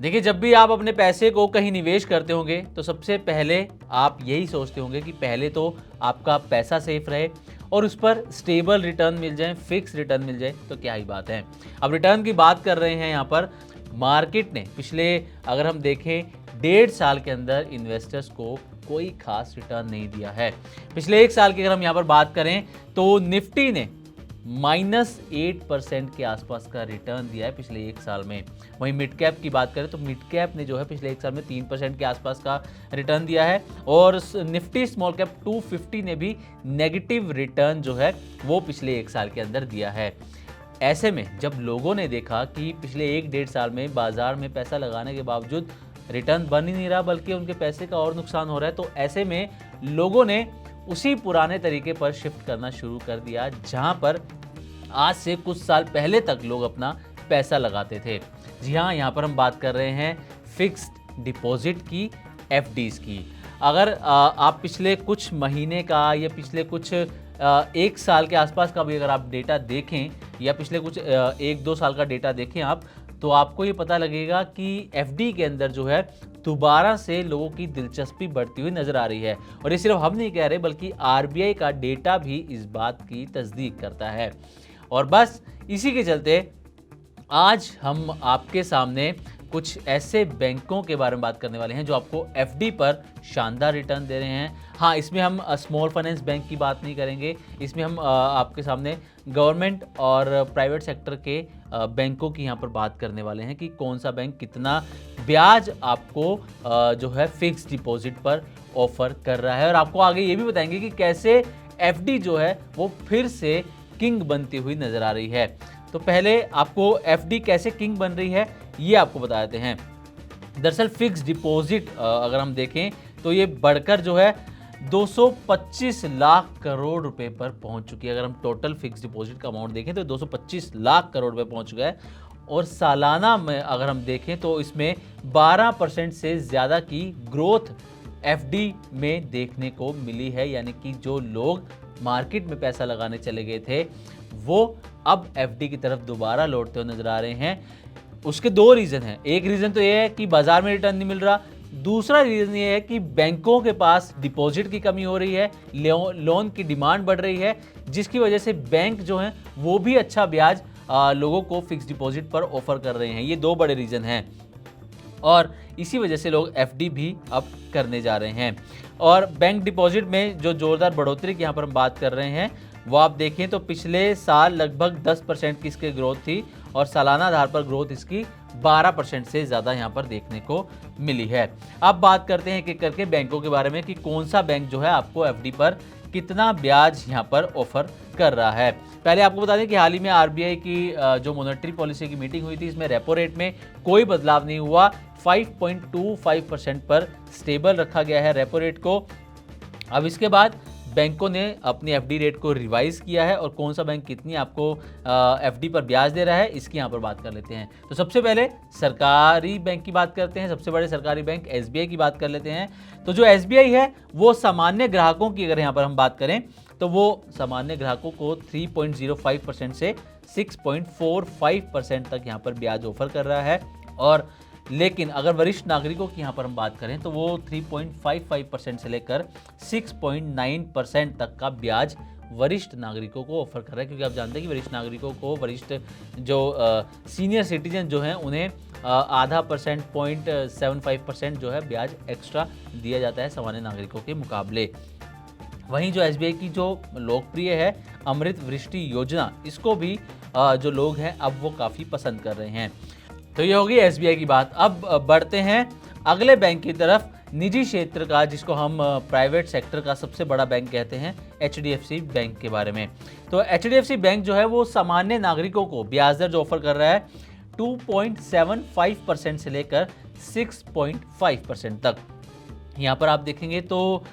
देखिए, जब भी आप अपने पैसे को कहीं निवेश करते होंगे तो सबसे पहले आप यही सोचते होंगे कि पहले तो आपका पैसा सेफ रहे और उस पर स्टेबल रिटर्न मिल जाए, फिक्स रिटर्न मिल जाए तो क्या ही बात है। अब रिटर्न की बात कर रहे हैं यहाँ पर, मार्केट ने पिछले अगर हम देखें 1.5 साल के अंदर इन्वेस्टर्स को कोई खास रिटर्न नहीं दिया है। पिछले 1 साल की अगर हम यहाँ पर बात करें तो निफ्टी ने -8% के आसपास का रिटर्न दिया है पिछले 1 साल में। वहीं मिड कैप की बात करें तो मिड कैप ने जो है पिछले 1 साल में 3% के आसपास का रिटर्न दिया है और निफ्टी स्मॉल कैप 250 ने भी नेगेटिव रिटर्न जो है वो पिछले 1 साल के अंदर दिया है। ऐसे में जब लोगों ने देखा कि पिछले 1-1.5 साल में बाजार में पैसा लगाने के बावजूद रिटर्न बन ही नहीं रहा बल्कि उनके पैसे का और नुकसान हो रहा है, तो ऐसे में लोगों ने उसी पुराने तरीके पर शिफ्ट करना शुरू कर दिया जहां पर आज से कुछ साल पहले तक लोग अपना पैसा लगाते थे। जी हाँ, यहाँ पर हम बात कर रहे हैं फिक्स्ड डिपॉजिट की, एफडीज की। अगर आप पिछले कुछ महीने का या पिछले कुछ 1 साल के आसपास का भी अगर आप डेटा देखें या पिछले कुछ 1-2 साल का डेटा देखें आप, तो आपको ये पता लगेगा कि एफडी के अंदर जो है दोबारा से लोगों की दिलचस्पी बढ़ती हुई नजर आ रही है। और ये सिर्फ हम नहीं कह रहे बल्कि आरबीआई का डेटा भी इस बात की तस्दीक करता है। और बस इसी के चलते आज हम आपके सामने कुछ ऐसे बैंकों के बारे में बात करने वाले हैं जो आपको एफडी पर शानदार रिटर्न दे रहे हैं। हाँ, इसमें हम स्मॉल फाइनेंस बैंक की बात नहीं करेंगे, इसमें हम आपके सामने गवर्नमेंट और प्राइवेट सेक्टर के बैंकों की यहाँ पर बात करने वाले हैं कि कौन सा बैंक कितना ब्याज आपको जो है फिक्स डिपॉजिट पर ऑफर कर रहा है। और आपको आगे ये भी बताएंगे कि कैसे एफडी जो है वो फिर से किंग बनती हुई नजर आ रही है। तो पहले आपको एफडी कैसे किंग बन रही है ये आपको बता देते हैं। दरअसल फिक्स डिपॉजिट अगर हम देखें तो ये बढ़कर जो है 225 लाख करोड़ रुपए पर पहुंच चुकी है। अगर हम टोटल फिक्स डिपॉजिट का अमाउंट देखें तो 225 लाख करोड़ रुपए पहुंच चुका है और सालाना में अगर हम देखें तो इसमें 12% से ज़्यादा की ग्रोथ एफडी में देखने को मिली है। यानी कि जो लोग मार्केट में पैसा लगाने चले गए थे वो अब एफडी की तरफ दोबारा लौटते हुए नजर आ रहे हैं। उसके 2 रीज़न हैं। एक रीज़न तो ये है कि बाजार में रिटर्न नहीं मिल रहा, दूसरा रीज़न ये है कि बैंकों के पास डिपॉजिट की कमी हो रही है, लोन की डिमांड बढ़ रही है, जिसकी वजह से बैंक जो हैं वो भी अच्छा ब्याज लोगों को फिक्स डिपॉजिट पर ऑफर कर रहे हैं। ये 2 बड़े रीज़न हैं और इसी वजह से लोग एफडी भी अब करने जा रहे हैं। और बैंक डिपॉजिट में जो जोरदार बढ़ोतरी की यहाँ पर हम बात कर रहे हैं वो आप देखें तो पिछले साल लगभग 10% की इसकी ग्रोथ थी और सालाना आधार पर ग्रोथ इसकी 12% से ज़्यादा यहाँ पर देखने को मिली है। अब बात करते हैं एक एक करके बैंकों के बारे में कि कौन सा बैंक जो है आपको एफडी पर कितना ब्याज यहाँ पर ऑफर कर रहा है। पहले आपको बता दें कि हाल ही में आरबीआई की जो मॉनेटरी पॉलिसी की मीटिंग हुई थी इसमें रेपो रेट में कोई बदलाव नहीं हुआ, 5.25% पर स्टेबल रखा गया है रेपो रेट को। अब इसके बाद बैंकों ने अपनी एफडी रेट को रिवाइज किया है और कौन सा बैंक कितनी आपको एफडी पर ब्याज दे रहा है इसकी यहाँ पर बात कर लेते हैं। तो सबसे पहले सरकारी बैंक की बात करते हैं, सबसे बड़े सरकारी बैंक एसबीआई की बात कर लेते हैं। तो जो एसबीआई है वो सामान्य ग्राहकों की अगर यहाँ पर हम बात करें तो वो सामान्य ग्राहकों को 3.05% से 6.45% तक यहाँ पर ब्याज ऑफर कर रहा है। और लेकिन अगर वरिष्ठ नागरिकों की यहाँ पर हम बात करें तो वो 3.55% से लेकर 6.9% तक का ब्याज वरिष्ठ नागरिकों को ऑफर कर रहा है। क्योंकि आप जानते हैं कि वरिष्ठ नागरिकों को वरिष्ठ जो सीनियर सिटीजन जो हैं उन्हें आधा परसेंट 0.75% जो है ब्याज एक्स्ट्रा दिया जाता है सामान्य नागरिकों के मुकाबले। वहीं जो एसबीआई की जो लोकप्रिय है अमृत वृष्टि योजना, इसको भी जो लोग हैं अब वो काफ़ी पसंद कर रहे हैं। तो ये होगी एसबीआई की बात। अब बढ़ते हैं अगले बैंक की तरफ, निजी क्षेत्र का जिसको हम प्राइवेट सेक्टर का सबसे बड़ा बैंक कहते हैं, एचडीएफसी बैंक के बारे में। तो एचडीएफसी बैंक जो है वो सामान्य नागरिकों को ब्याज दर जो ऑफर कर रहा है 2.75% से लेकर 6.5% तक। यहाँ पर आप देखेंगे तो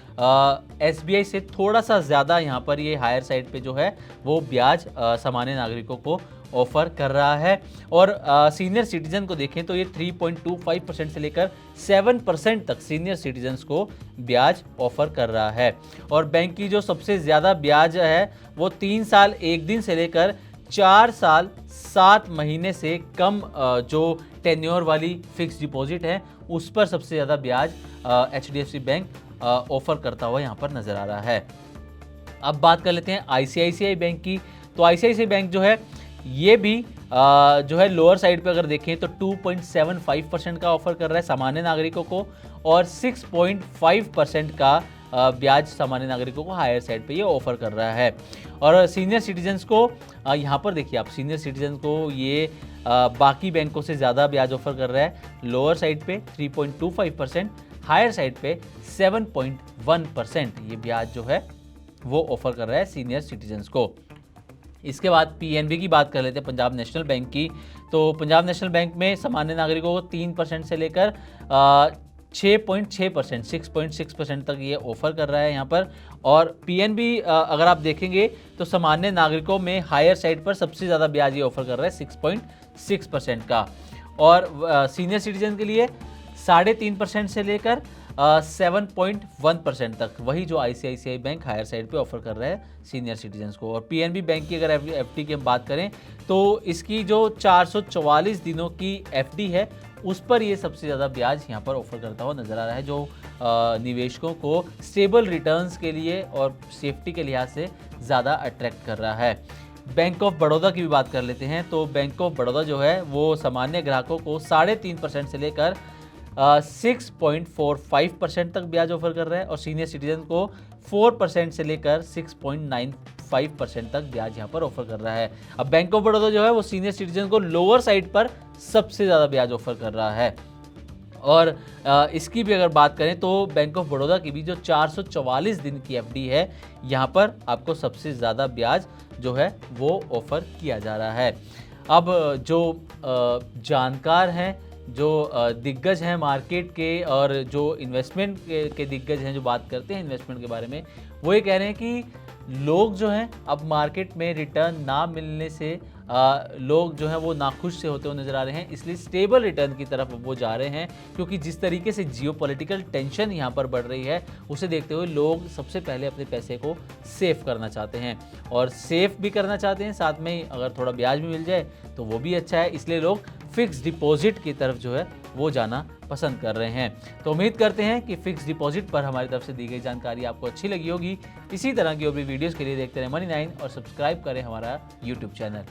एसबीआई से थोड़ा सा ज़्यादा यहाँ पर ये हायर साइड पे जो है वो ब्याज सामान्य नागरिकों को ऑफर कर रहा है। और सीनियर सिटीजन को देखें तो ये 3.25% से लेकर 7% तक सीनियर सिटीजन्स को ब्याज ऑफर कर रहा है। और बैंक की जो सबसे ज़्यादा ब्याज है वो 3 साल 1 दिन से लेकर 4 साल 7 महीने से कम जो टेन्योर वाली फिक्स डिपॉजिट है उस पर सबसे ज़्यादा ब्याज HDFC बैंक ऑफर करता हुआ यहाँ पर नज़र आ रहा है। अब बात कर लेते हैं ICICI बैंक की। तो ICICI बैंक जो है ये भी जो है लोअर साइड पे अगर देखें तो 2.75% का ऑफर कर रहा है सामान्य नागरिकों को, और 6.5% का ब्याज सामान्य नागरिकों को हायर साइड पे ये ऑफर कर रहा है। और सीनियर सिटीजन्स को यहाँ पर देखिए आप, सीनियर सिटीजन को ये बाकी बैंकों से ज़्यादा ब्याज ऑफर कर रहा है। लोअर साइड पे 3.25%, हायर साइड पे 7.1% ये ब्याज जो है वो ऑफर कर रहा है सीनियर सिटीजन्स को। इसके बाद PNB की बात कर लेते हैं, पंजाब नेशनल बैंक की। तो पंजाब नेशनल बैंक में सामान्य नागरिकों को 3% से लेकर 6.6%, 6.6% तक ये ऑफर कर रहा है यहाँ पर। और PNB अगर आप देखेंगे तो सामान्य नागरिकों में हायर साइड पर सबसे ज़्यादा ब्याज ये ऑफर कर रहा है 6.6% का। और सीनियर सिटीजन के लिए 3.5% से लेकर 7.1% तक वही जो ICICI बैंक हायर साइड पे ऑफर कर रहा है सीनियर सिटीजन्स को। और PNB बैंक की अगर FD की हम बात करें तो इसकी जो 444 दिनों की FD है उस पर ये सबसे ज़्यादा ब्याज यहाँ पर ऑफर करता हुआ नज़र आ रहा है, जो निवेशकों को स्टेबल रिटर्न्स के लिए और सेफ्टी के लिहाज से ज़्यादा अट्रैक्ट कर रहा है। बैंक ऑफ बड़ौदा की भी बात कर लेते हैं। तो बैंक ऑफ बड़ौदा जो है वो सामान्य ग्राहकों को 3.5% से लेकर 6.45% तक ब्याज ऑफर कर रहा है, और सीनियर सिटीजन को 4% से लेकर 6.95% तक ब्याज यहाँ पर ऑफर कर रहा है। अब बैंक ऑफ बड़ौदा जो है वो सीनियर सिटीजन को लोअर साइड पर सबसे ज़्यादा ब्याज ऑफर कर रहा है। और इसकी भी अगर बात करें तो बैंक ऑफ बड़ौदा की भी जो 444 दिन की FD है यहाँ पर आपको सबसे ज़्यादा ब्याज जो है वो ऑफर किया जा रहा है। अब जो जानकार हैं, जो दिग्गज हैं मार्केट के और जो इन्वेस्टमेंट के दिग्गज हैं, जो बात करते हैं इन्वेस्टमेंट के बारे में, वो ये कह रहे हैं कि लोग जो हैं अब मार्केट में रिटर्न ना मिलने से लोग जो हैं वो नाखुश से होते हुए नज़र आ रहे हैं, इसलिए स्टेबल रिटर्न की तरफ वो जा रहे हैं। क्योंकि जिस तरीके से जियोपॉलिटिकल टेंशन यहाँ पर बढ़ रही है उसे देखते हुए लोग सबसे पहले अपने पैसे को सेव करना चाहते हैं, और सेव भी करना चाहते हैं, साथ में अगर थोड़ा ब्याज भी मिल जाए तो वो भी अच्छा है, इसलिए लोग फिक्स डिपॉजिट की तरफ जो है वो जाना पसंद कर रहे हैं। तो उम्मीद करते हैं कि फिक्स डिपॉजिट पर हमारी तरफ से दी गई जानकारी आपको अच्छी लगी होगी। इसी तरह की और भी वीडियोस के लिए देखते रहें Money9 और सब्सक्राइब करें हमारा YouTube चैनल।